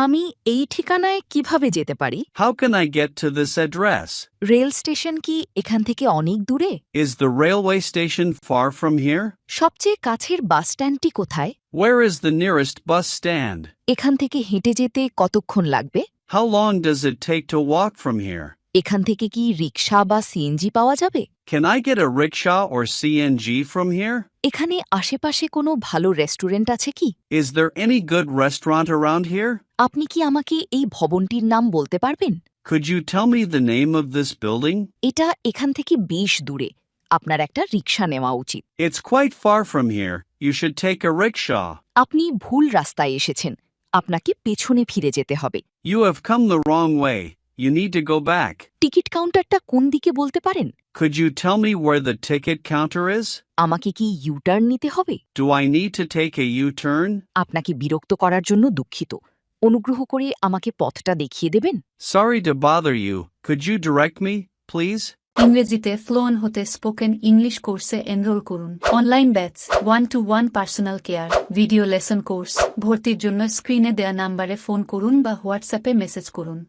আমি এই ঠিকানায় কিভাবে যেতে পারি? How can I get to this address? Rail station কি এখান থেকে অনেক দূরে? Is the railway station far from here? সবচেয়ে কাছের বাস স্ট্যান্ডটি কোথায়? Where is the nearest bus stand? এখান থেকে হেঁটে যেতে কতক্ষণ লাগবে? How long does it take to walk from here? এখান থেকে কি রিকশা বা সিএনজি পাওয়া যাবে? Can I get a rickshaw or CNG from here? এখানে আশেপাশে কোনো ভালো রেস্টুরেন্ট আছে কি? Is there any good restaurant around here? আপনি কি আমাকে এই ভবনটির নাম বলতে পারবেন? Could you tell me the name of this building? এটা এখান থেকে বেশ দূরে। আপনার একটা রিকশা নেওয়া উচিত। It's quite far from here. You should take a rickshaw. আপনি ভুল রাস্তায় এসেছেন। আপনাকে পেছনে ফিরে যেতে হবে। You have come the wrong way. You need to go back. Ticket কাউন্টারটা কোন দিকে বলতে পারেন? Could you tell me where the ticket counter is? আমাকে কি ইউটার্ন নিতে হবে? Do I need to take a U-turn? আপনাকে বিরক্ত করার জন্য দুঃখিত। অনুগ্রহ করে আমাকে পথটা দেখিয়ে দেবেন? Sorry to bother you. Could you direct me, please? ইংরেজিতে ফ্লুয়েন্ট হতে স্পোকেন ইংলিশ কোর্সে এনরোল করুন। Online batch, 1-to-1 personal care, video lesson course. ভর্তির জন্য স্ক্রিনে দেয়া নাম্বারে ফোন করুন বা হোয়াটসঅ্যাপে মেসেজ করুন।